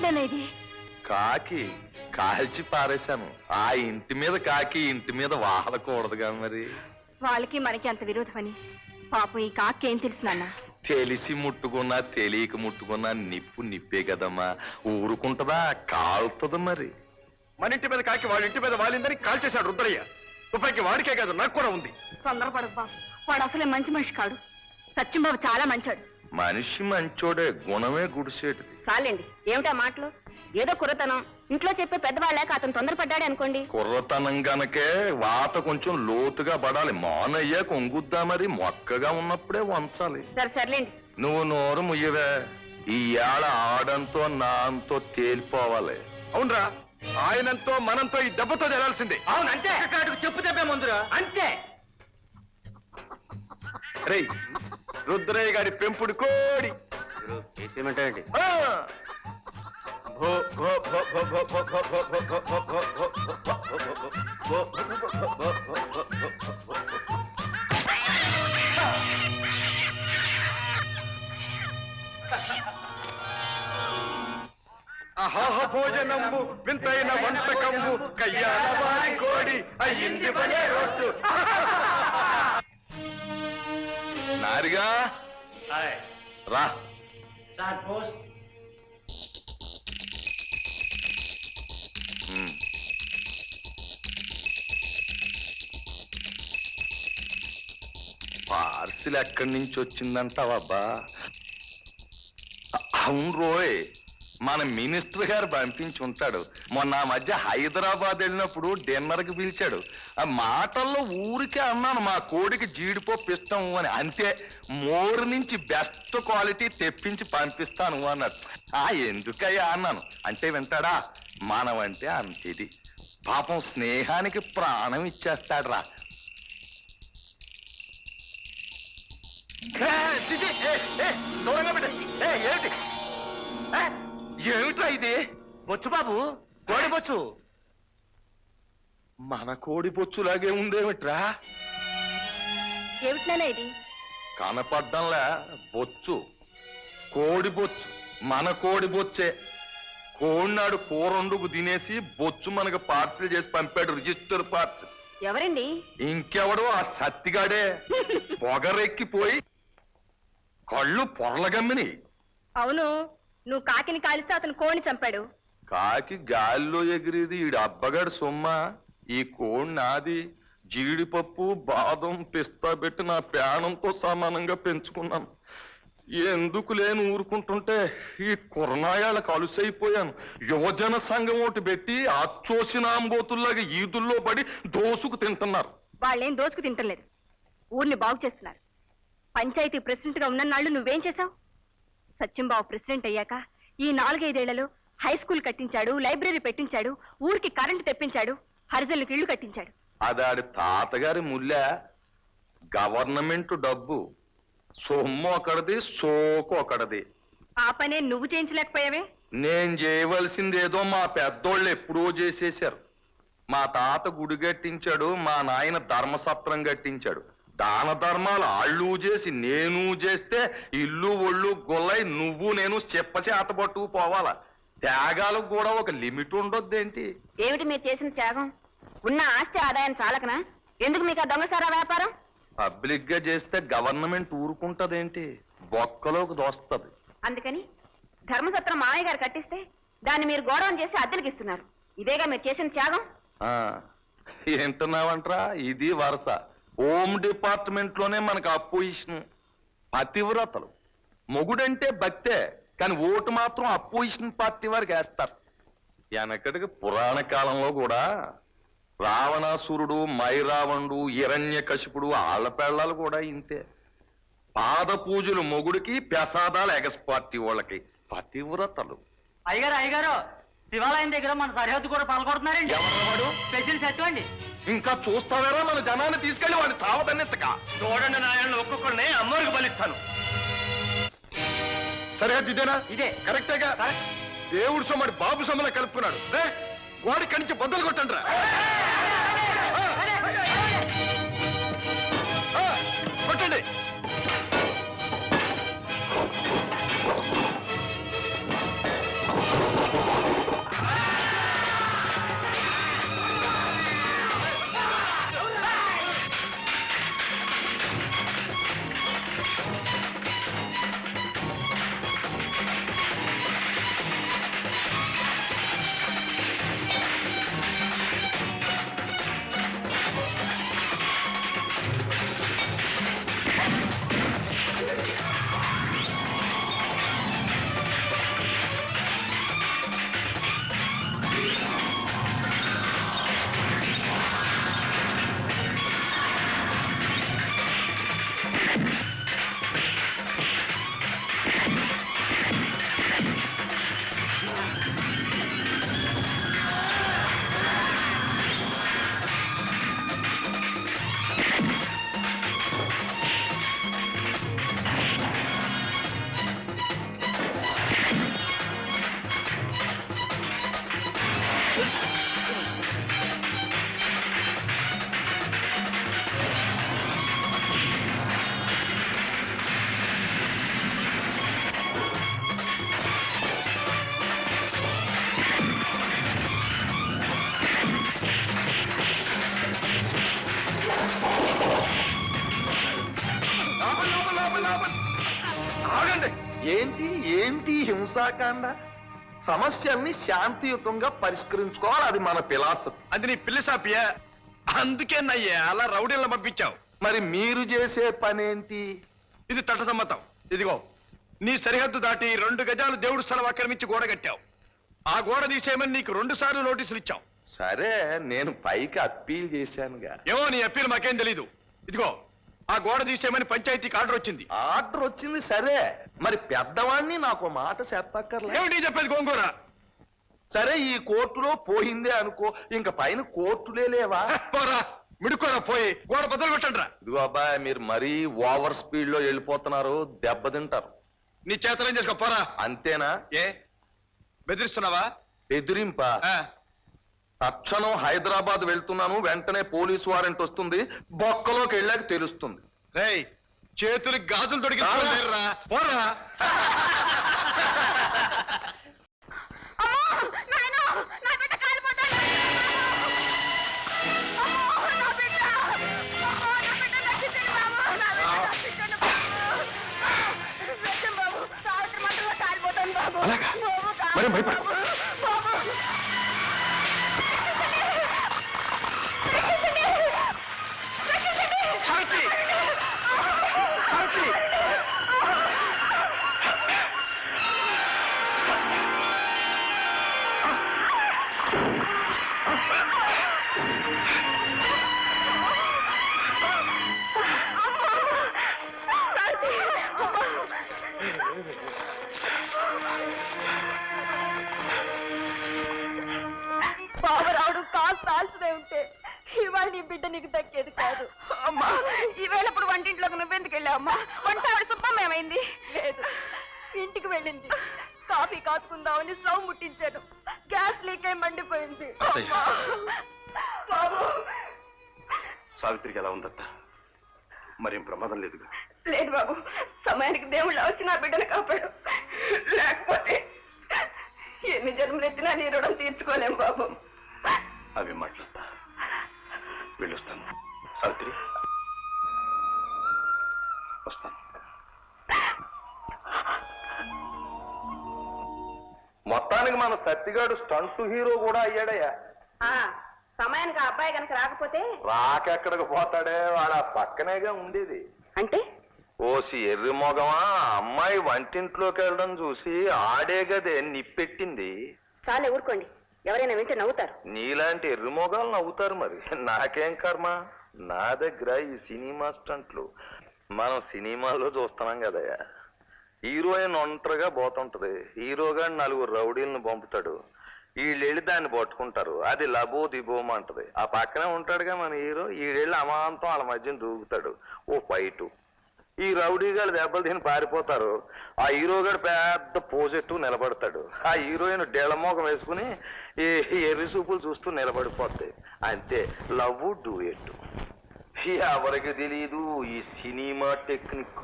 ఏమిటనేది? కాకి కాల్చి పారేశాను. ఆ ఇంటి మీద కాకి ఇంటి మీద వాడకూడదుగా మరి. వాళ్ళకి మనకి అంత విరోధమని పాపం ఈ కాకి ఏం తెలుసు నాన్న? తెలిసి ముట్టుకున్నా తెలియక ముట్టుకున్నా నిప్పు నిప్పే కదమ్మా, ఊరుకుంటదా? కాలుతుంది మరి. మన ఇంటి మీద కాకి వాళ్ళ ఇంటి మీద వాలిందని కాల్చేశాడు రుద్రయ్య. తుపాకి వాడికే కాదు, నాకు కూడా ఉంది. తొందరపడకు బాబు, వాడు అసలే మంచి మనిషి కాడు. సత్యం బాబు చాలా మంచాడు. మనిషి మంచోడే, గుణమే గుడిసేటిది. చాలండి, ఏమిటా మాటలు? ఏదో కుర్రతనం, ఇంట్లో చెప్పే పెద్దవాళ్ళక అతను తొందరపడ్డాడు అనుకోండి. కుర్రతనం గనకే వాత కొంచెం లోతుగా పడాలి. మానయ్య కొంగుద్దా మరి, మొక్కగా ఉన్నప్పుడే వంచాలి. సర్లేండి. నువ్వు నోరు ముయ్యవే. ఈ ఏళ ఆడంతో నాంతో తేలిపోవాలి. అవునరా, ఆయనంతో మనంతో ఈ దెబ్బతో తెలాల్సిందే. అవును అంతే. చెప్పు దెబ్బే ముందురా అంతే. రేయ్, రుద్రయ్య గారి పెంపుడు కోడి. చేసేమంటాయండి. అహాహ భోజనంబు వింతైన వంటకంబు కయ్యాల వారి కోడి అయ్యింది భలే రోజు. నారిగా రా. పార్సిల్ ఎక్కడి నుంచి వచ్చిందంటావబ్బా? అవును రోయ్, మన మినిస్టర్ గారు పంపించి ఉంటాడు. మొన్న ఆ మధ్య హైదరాబాద్ వెళ్ళినప్పుడు డిన్నర్కి పిలిచాడు. ఆ మాటల్లో ఊరికే అన్నాను మా కోడికి జీడిపప్పు ఇస్తాము అని. అంతే, మోరు నుంచి బెస్ట్ క్వాలిటీ తెప్పించి పంపిస్తాను అన్నాడు. ఎందుకయ్యా అన్నాను. అంటే వింటాడా? మనమంటే అంతేది. పాపం స్నేహానికి ప్రాణం ఇచ్చేస్తాడ్రా. దూరంగా పెట్ట. ఏంటి ఏమిట్రా ఇది? బొచ్చు బాబు, కోడి బొచ్చు. మన కోడి బొచ్చులాగే ఉందేమిట్రా? ఏమిటినా ఇది? కనపడ్డంలా బొచ్చు, కోడి బొచ్చు. మన కోడి బొచ్చే. కోడినాడు కూరండుకు తినేసి బొచ్చు మనకు పార్సిల్ చేసి పంపాడు, రిజిస్టర్ పార్సిల్. ఎవరండి? ఇంకెవడో ఆ సత్తిగాడే. పొగరెక్కిపోయి కళ్ళు పొరలగమ్మిని. అవును, నువ్వు కాకిని కాలిస్తే అతను కోడిని చంపాడు. కాకి గాలిలో ఎగిరేది ఈడు అబ్బగాడు సొమ్మ. ఈ కోడి నాది. జీడిపప్పు బాదం పిస్తా పెట్టి నా ప్రాణంతో సమానంగా పెంచుకున్నాను. ఎందుకు లేని ఊరుకుంటుంటే ఈ కుర్నాయాళ్ళకు అలుసైపోయాను. యువజన సంఘం ఒకటి పెట్టి అచ్చోసినాంబోతుల్లాగా ఈదుల్లో పడి దోసుకు తింటున్నారు. వాళ్ళేం దోసుకు తింటలేదు, ఊరిని బాగు చేస్తున్నారు. పంచాయతీ ప్రెసిడెంట్ గా ఉన్నన్నాళ్ళు నువ్వేం చేశావు? సత్యంబాబు ప్రెసిడెంట్ అయ్యాక ఈ 4-5 ఏళ్లలో హై స్కూల్ కట్టించాడు, లైబ్రరీ పెట్టించాడు, ఊరికి కరెంటు తెప్పించాడు, హరిజనులకు ఇళ్లు కట్టించాడు. అదాడి తాతగారి ముల్లె. గవర్నమెంట్ డబ్బు సొమ్ము ఒకటిది, సోకు ఒకటిది. ఆ పనే నువ్వు చేయించలేకపోయావే? నేను చేయవలసిందేదో మా పెద్దోళ్ళు ఎప్పుడో చేసేశారు. మా తాత గుడి కట్టించాడు, మా నాయన ధర్మసత్రం కట్టించాడు. దాన ధర్మాలు ఆళ్ళు చేసి నేను చేస్తే ఇల్లు ఒళ్ళు గొల్లై నువ్వు నేను చెప్పచేత పట్టుకు పోవాలా? త్యాగాలకు కూడా ఒక లిమిట్ ఉండొద్దేంటి? ఏమిటి మీరు చేసిన త్యాగం? ఉన్న ఆస్తి ఆదాయం చాలకనా? ఎందుకు మీకు ఆ దొంగసారా వ్యాపారం? పబ్లిక్ గా చేస్తే గవర్నమెంట్ ఊరుకుంటదేంటి? బొక్కలోకి దోస్తది. అందుకని ధర్మసత్రం మామయ్య గారు కట్టిస్తే దాన్ని మీరు గౌరవం చేసి అద్దెలకు ఇస్తున్నారు. ఇదేగా మీరు చేసిన త్యాగం. ఏంటున్నావంట్రా? ఇది వరుస. హోమ్ డిపార్ట్మెంట్ లోనే మనకు అపోజిషన్. పతివ్రతలు. మొగుడంటే భక్తే, కానీ ఓటు మాత్రం అపోజిషన్ పార్టీ వారికి వేస్తారు. వెనకటికి పురాణ కాలంలో కూడా రావణాసురుడు, మైరావణుడు, హిరణ్యకశిపుడు ఆళ్లపేళ్లాలు కూడా ఇంతే. పాద పూజలు మొగుడికి, ప్రసాదాలు ఎగస్ పార్టీ వాళ్ళకి. పతివ్రతలు. అయ్యగారు శివాలయం దగ్గర మన సరిహద్దు కూడా పాల్గొడుతున్నారండి. ఎవరు? స్పెషల్ సత్యం అండి. ఇంకా చూస్తావేరా మన జనాన్ని తీసుకెళ్లి వాడిని తావదన్నెత్తక. చూడండి నాయన, ఒక్కొక్కరిని అమ్మోరికి బలిస్తాను. సరిహద్దు ఇదేనా? ఇదే. కరెక్టేగా? దేవుడు సొమ్మడి బాబు సొమ్మలా కలుపుకున్నాడు. వాడి కనించి బద్దలు కొట్టండి రా. కొట్టండి. ఆగండి. ఏంటి ఏంటి హింసాకాండ? సమస్యల్ని శాంతియుతంగా పరిష్కరించుకోవాలి, అది మన ఫిలాసఫీ. అది నీ పిల్లి సాపియా? అందుకేనయ్యా అలా రౌడీలను పంపించావు. మరి మీరు చేసే పనేంటి? ఇది తట సమ్మతం. ఇదిగో నీ సరిహద్దు దాటి 2 గజాలు దేవుడు స్థలం ఆక్రమించి గోడ కట్టావు. ఆ గోడ తీసేయమని నీకు 2 సార్లు నోటీసులు ఇచ్చావు. సరే, నేను పైకి అప్పీల్ చేశానుగా. ఏమో నీ అప్పీల్ మాకేం తెలీదు. ఇదిగో ఆ గోడ తీసేయమని పంచాయతీకి ఆర్డర్ వచ్చింది. ఆర్డర్ వచ్చింది సరే, మరి పెద్దవాణ్ణి నాకు మాట చెప్పక్కర్లే. ఏమిటి చెప్పేది గోంగూర? సరే, ఈ కోర్టులో పోయిందే అనుకో, ఇంక పైన కోర్టులే లేవా? పోరా మిడుకోరా, పోయి గోడ బదులు కొట్టండి రా. ఇదిగో అబ్బాయి, మీరు మరీ ఓవర్ స్పీడ్ లో వెళ్ళిపోతున్నారు, దెబ్బతింటారు. నీ చేతలేం చేసుకో, పోరా. అంతేనా? ఏ బెదిరిస్తున్నావా? ఎదిరింప? ఆ, తక్షణం హైదరాబాద్ వెళ్తున్నాను, వెంటనే పోలీసు వారెంట్ వస్తుంది, బొక్కలోకి వెళ్ళాక తెలుస్తుంది. రేయ్ చేతులు గాజులు తొడిగిరా, పోరా. అలాగా? మరి భయపడ. బాబు రావడం కాస్త ఆల్సనే ఉంటే ఇవాళ నీ బిడ్డ నీకు దక్కేది కాదు. అమ్మా, ఈవేళప్పుడు వంటింట్లోకి నువ్వెందుకు వెళ్ళావమ్మా? వంట ఆవిడ సుబ్బమేమైంది? లేదు, ఇంటికి వెళ్ళింది. కాఫీ కాచుకుందామని స్టవ్ ముట్టించాను, గ్యాస్ లీక్ అయి మండిపోయింది. అమ్మా. బాబు, సావిత్రికి ఎలా ఉందత్త? మరేం ప్రమాదం లేదుగా? లేదు బాబు, సమయానికి దేవుళ్ళు వచ్చి నా బిడ్డను కాపాడు. లేకపోతే ఎన్ని జన్మలెత్తినా నీ రుణం తీర్చుకోలేం బాబు. అవి మాట్లాడతా, వెళ్ళొస్తాను. సావిత్రి, వస్తాను. మొత్తానికి మన సత్తిగాడు స్టంట్ హీరో కూడా అయ్యాడయ్యా. సమయానికి ఆ అబ్బాయి కనుక రాకపోతే రాకెక్కడికి పోతాడే, వాడు ఆ పక్కనేగా ఉండేది. అంటే ఓసి ఎర్రి మొగమా, అమ్మాయి వంటింట్లోకి వెళ్ళడం చూసి ఆడే గదే నిప్పెట్టింది. చాలే ఊరుకోండి, ఎవరైనా వింటే నవ్వుతారు. నీలాంటి ఎర్రి మొగాలు నవ్వుతారు, మరి నాకేం కర్మ. నా దగ్గర ఈ సినిమా స్టంట్లు మనం సినిమాల్లో చూస్తున్నాం కదయ్యా. హీరోయిన్ ఒంటరిగా పోతుంటది, హీరోగా 4 రౌడీలను పంపుతాడు, వీళ్ళెళ్ళి దాన్ని పట్టుకుంటారు, అది లబో దిబోమంటది. ఆ పక్కనే ఉంటాడుగా మన హీరో, వీళ్ళెళ్ళి అమాంతం వాళ్ళ మధ్యన దూకుతాడు, ఓ ఫైటు. ఈ రౌడీగాళ్ళు దెబ్బలు తిని పారిపోతారు, ఆ హీరోగాడు పెద్ద పోజెట్టు నిలబడతాడు, ఆ హీరోయిన్ డెళమోకం వేసుకుని ఈ ఎర్రి సూపులు చూస్తూ నిలబడిపోద్ది. అంతే, లవ్ డూయెట్టు. ఎవరికి తెలీదు ఈ సినిమా టెక్నిక్.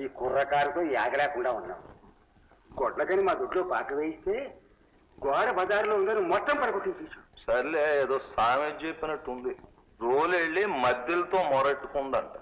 ఈ కుర్రకారుతో యాగలేకుండా ఉన్నాం. గొడ్లకని మా దొడ్లో పాక వేయిస్తే గోడ బజార్లో ఉందని మొత్తం పడగొట్టేసి. సర్లే, ఏదో సామె చెప్పినట్టుంది. రోలు వెళ్ళి మధ్యలతో మొరట్టుకుందంట.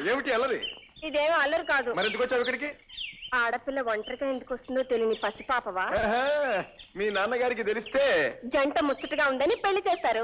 ఏమిటి అల్లరి? ఇదేమో అల్లరు కాదు. మరి ఎందుకు వచ్చావు ఇక్కడికి? ఆడపిల్ల ఒంటరిగా ఎందుకు వస్తుందో తెలియని పసిపాపవా? మీ నాన్నగారికి తెలిస్తే జంట ముచ్చటగా ఉందని పెళ్లి చేస్తారు.